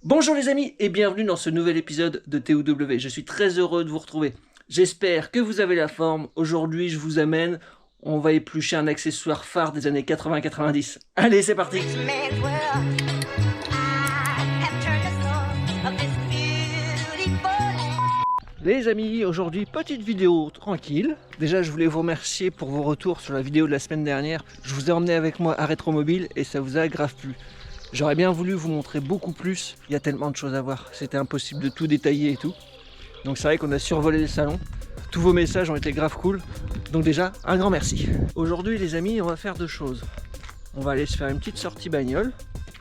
Bonjour les amis et bienvenue dans ce nouvel épisode de TOW. Je suis très heureux de vous retrouver. J'espère que vous avez la forme. Aujourd'hui je vous amène, on va éplucher un accessoire phare des années 80-90. Allez c'est parti. Les amis, aujourd'hui petite vidéo tranquille. Déjà je voulais vous remercier pour vos retours sur la vidéo de la semaine dernière. Je vous ai emmené avec moi à Rétromobile et ça vous a grave plu. J'aurais bien voulu vous montrer beaucoup plus, il y a tellement de choses à voir, c'était impossible de tout détailler et tout. Donc c'est vrai qu'on a survolé les salons, tous vos messages ont été grave cool, donc déjà un grand merci. Aujourd'hui les amis, on va faire deux choses. On va aller se faire une petite sortie bagnole,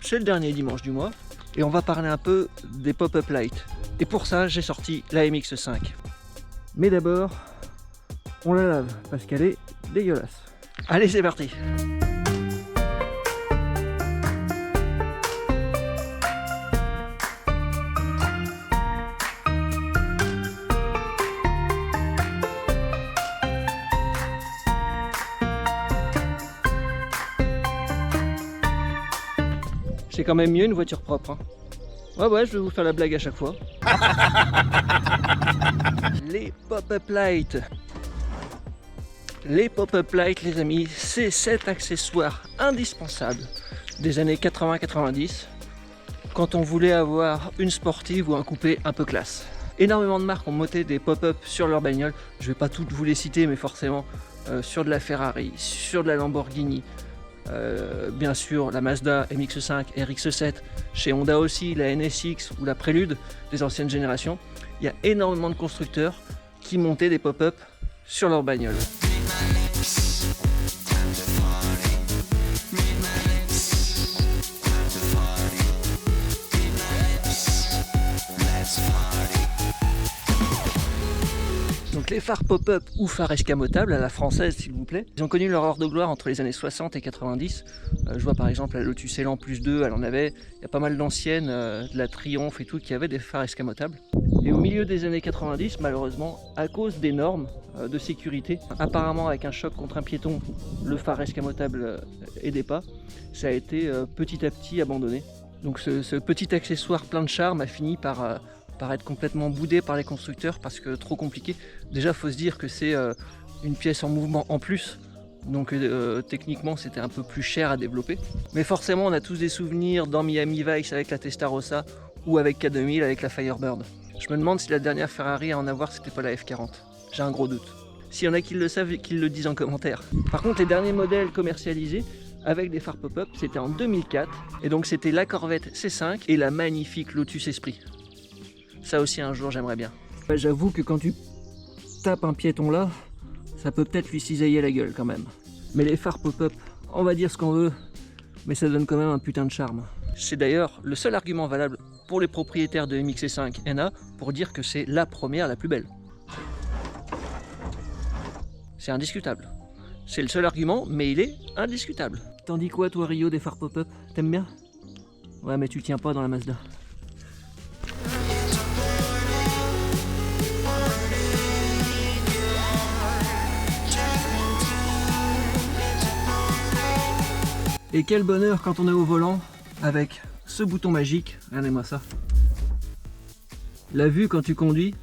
c'est le dernier dimanche du mois, et on va parler un peu des pop-up lights. Et pour ça j'ai sorti la MX5. Mais d'abord, on la lave parce qu'elle est dégueulasse. Allez c'est parti. C'est quand même mieux une voiture propre. Hein. Ouais, je vais vous faire la blague à chaque fois. Les pop-up lights. Les pop-up lights, les amis, c'est cet accessoire indispensable des années 80-90 quand on voulait avoir une sportive ou un coupé un peu classe. Énormément de marques ont monté des pop-up sur leur bagnole. Je vais pas toutes vous les citer, mais forcément sur de la Ferrari, sur de la Lamborghini. Bien sûr la Mazda MX5, RX7, chez Honda aussi, la NSX ou la Prélude des anciennes générations. Il y a énormément de constructeurs qui montaient des pop-up sur leur bagnole. Donc les phares pop-up ou phares escamotables à la française s'il vous plaît, ils ont connu leur heure de gloire entre les années 60 et 90. Je vois par exemple la Lotus Elan Plus 2, elle en avait, il y a pas mal d'anciennes, de la Triumph et tout, qui avaient des phares escamotables. Et au milieu des années 90, malheureusement, à cause des normes de sécurité, apparemment avec un choc contre un piéton, le phare escamotable aidait pas, ça a été petit à petit abandonné. Donc ce petit accessoire plein de charme a fini par être complètement boudé par les constructeurs parce que trop compliqué. Déjà faut se dire que c'est une pièce en mouvement en plus, donc techniquement c'était un peu plus cher à développer. Mais forcément on a tous des souvenirs dans Miami Vice avec la Testarossa ou avec K2000 avec la Firebird. Je me demande si la dernière Ferrari à en avoir c'était pas la F40. J'ai un gros doute. S'il y en a qui le savent et qui le disent en commentaire. Par contre les derniers modèles commercialisés avec des phares pop-up c'était en 2004 et donc c'était la Corvette C5 et la magnifique Lotus Esprit. Ça aussi un jour j'aimerais bien. J'avoue que quand tu tapes un piéton là, ça peut peut-être lui cisailler la gueule quand même. Mais les phares pop-up, on va dire ce qu'on veut, mais ça donne quand même un putain de charme. C'est d'ailleurs le seul argument valable pour les propriétaires de MX5 NA pour dire que c'est la première la plus belle. C'est indiscutable. C'est le seul argument, mais il est indiscutable. T'en dis quoi toi Rio des phares pop-up? T'aimes bien? Ouais mais tu tiens pas dans la Mazda. Et quel bonheur quand on est au volant avec ce bouton magique, regardez-moi ça. La vue quand tu conduis,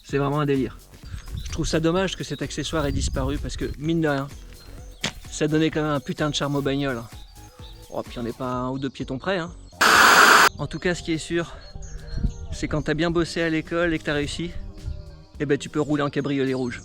c'est vraiment un délire. Je trouve ça dommage que cet accessoire ait disparu parce que mine de rien, ça donnait quand même un putain de charme aux bagnoles. Oh, puis on n'est pas un ou deux piétons près. Hein. En tout cas, ce qui est sûr, c'est quand t'as bien bossé à l'école et que t'as réussi, eh ben tu peux rouler en cabriolet rouge.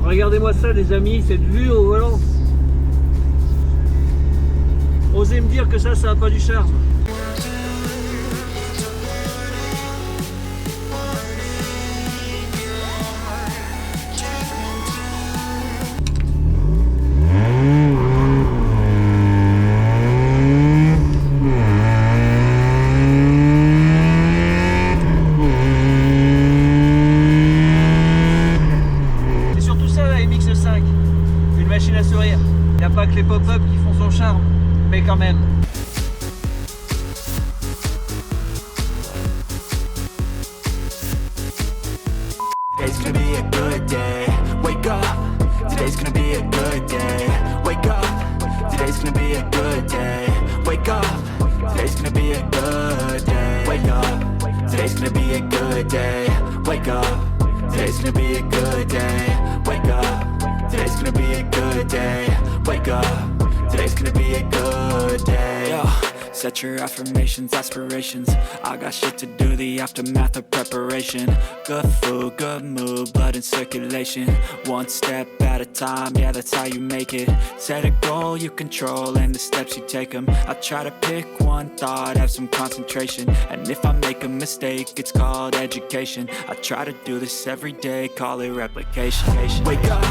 Regardez-moi ça les amis, cette vue au volant. Osez me dire que ça n'a pas du charme. MX5. machine à sourire. Y a pas que les pop-up qui font son charme, mais quand même. Today's gonna be a good day. Wake up. Today's gonna be a good day. Wake up. Today's gonna be a good day. Wake up. Today's gonna be a good day. Wake up. Today's gonna be a good day. Wake up. Today's gonna be a good day. Wake up. Today's gonna be a good day. Wake up. Today's gonna be a good day. Yo. Set your affirmations, aspirations. I got shit to do, the aftermath of preparation. Good food, good mood, blood in circulation. One step at a time, yeah, that's how you make it. Set a goal you control and the steps you take them. I try to pick one thought, have some concentration. And if I make a mistake, it's called education. I try to do this every day, call it replication. Wake up,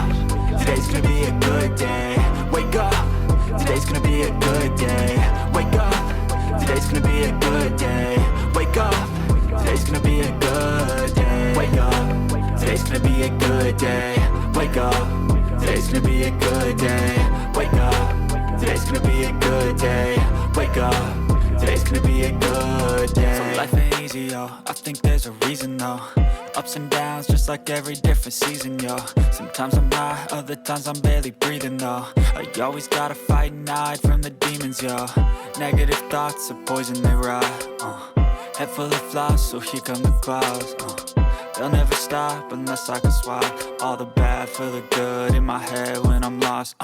today's gonna be a good day. Wake up, today's gonna be a good day. Wake up. Today's gonna be a good day. Wake up. Today's gonna be a good day. Wake up. Today's gonna be a good day. Wake up. Today's gonna be a good day. Wake up. Today's gonna be a good day. Wake up. Today's gonna be a good day. So life ain't easy, yo. I think there's a reason, though. Ups and downs, just like every different season, yo. Sometimes I'm high, other times I'm barely breathing, though. I always gotta fight and hide from the demons, yo. Negative thoughts are poison, they rot. Head full of flies, so here come the clouds. They'll never stop unless I can swap all the bad for the good in my head when I'm lost.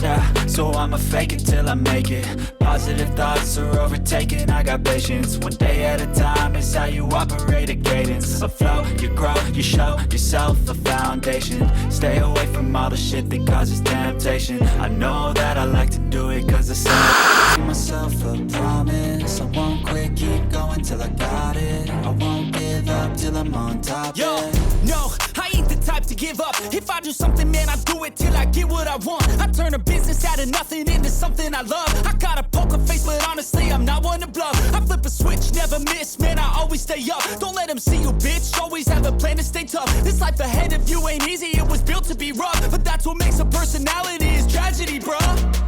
Yeah, so I'ma fake it till I make it. Positive thoughts are overtaken, I got patience. One day at a time is how you operate a cadence. A flow, you grow, you show yourself a foundation. Stay away from all the shit that causes temptation. I know that I like to do it cause I say to myself a promise. I won't quit, keep going till I got it. I won't give up till I'm on top. Yo, no, I ain't the type to give up. If I do something, man, I do it till I get what I want. I turn a business out of nothing into something I love. I got a poker face, but honestly, I'm not one to bluff. I flip a switch, never miss, man, I always stay up. Don't let them see you, bitch, always have a plan to stay tough. This life ahead of you ain't easy, it was built to be rough. But that's what makes a personality, is tragedy, bruh.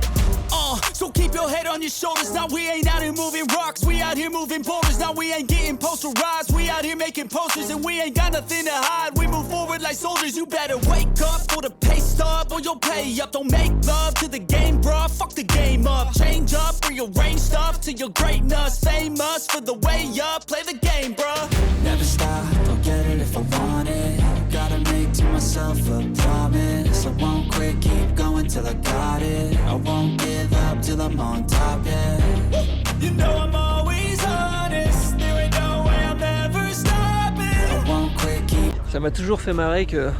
So keep your head on your shoulders. Now we ain't out here moving rocks, we out here moving boulders. Now we ain't getting posterized, we out here making posters. And we ain't got nothing to hide, we move forward like soldiers. You better wake up for the pay stub or you'll pay up. Don't make love to the game, bruh, fuck the game up. Change up, rearrange stuff to your greatness. Famous for the way up, play the game, bruh. Never stop, I'll get it if I want it. Gotta make to myself a promise. I won't quit, keep going till I got it. I won't give up till I'm on top, yeah. You know I'm always honest, there ain't no way I'm ever stopping. I won't quit, keep. Ça m'a toujours fait marrer que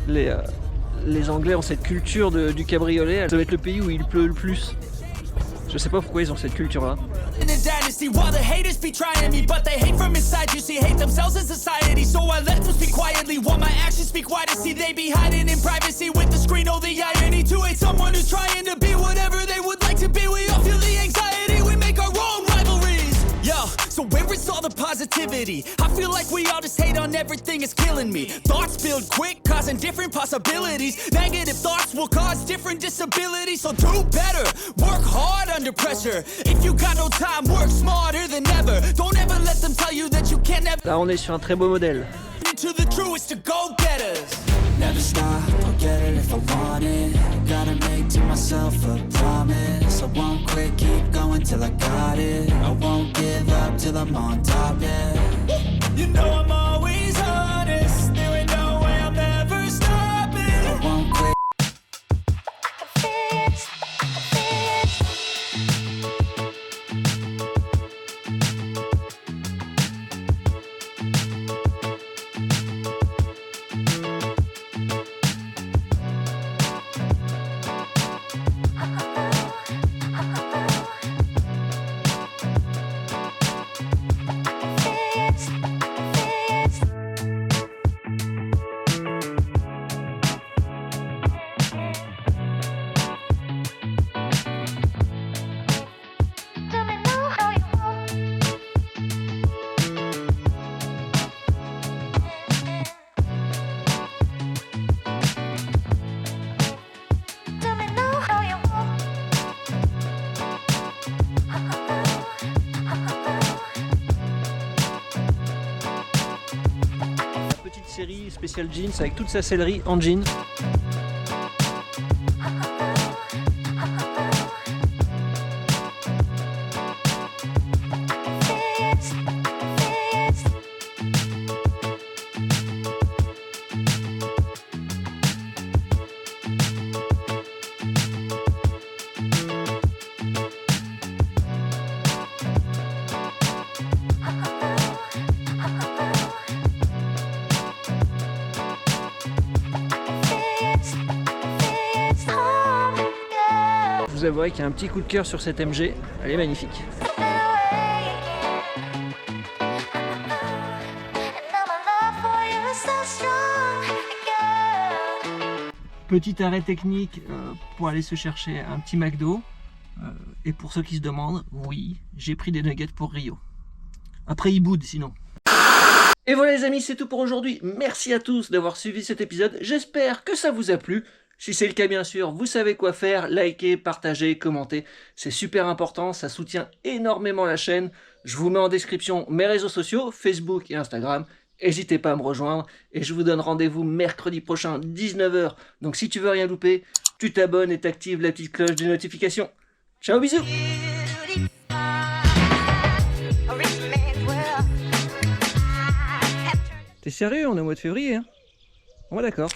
les Anglais ont cette culture du cabriolet. Ça doit être le pays où il pleut le plus. Je sais pas pourquoi ils ont cette culture-là. In the dynasty, while the haters be trying me, but they hate from inside. You see, hate themselves in society, so I let them speak quietly while my actions speak wider. See, they be hiding in privacy with the screen. Oh, the irony to hate someone who's trying to be whatever they would like to be. We all feel the anxiety, we make our own rivalries. Yo, so where is all the positivity? I feel like we all just hate on everything, it's killing me. Thoughts build quick, causing different possibilities. Negative thoughts will cause different disabilities. So do better, work hard under pressure. If you got no time, work smarter than ever. Don't ever let them tell you that you can't never. Là, on est sur un très beau modèle. To the truest to go-getters. Never stop, I'll get it if I want it. Gotta make to myself a promise. I won't quit, keep going till I got it. I won't give up till I'm on top, yeah. You know I'm always honest, there ain't no way I'm ever stopping. I won't quit. Ferry spécial jeans avec toute sa sellerie en jean. Je vous avouerai qu'il y a un petit coup de cœur sur cette MG, elle est magnifique. Petit arrêt technique pour aller se chercher un petit McDo. Et pour ceux qui se demandent, oui, j'ai pris des nuggets pour Rio. Après il boude sinon. Et voilà les amis, c'est tout pour aujourd'hui. Merci à tous d'avoir suivi cet épisode. J'espère que ça vous a plu. Si c'est le cas, bien sûr, vous savez quoi faire. Likez, partagez, commentez. C'est super important, ça soutient énormément la chaîne. Je vous mets en description mes réseaux sociaux, Facebook et Instagram. N'hésitez pas à me rejoindre. Et je vous donne rendez-vous mercredi prochain, 19 h. Donc si tu veux rien louper, tu t'abonnes et t'actives la petite cloche des notifications. Ciao, bisous! T'es sérieux, on est au mois de février, hein? Bon, d'accord.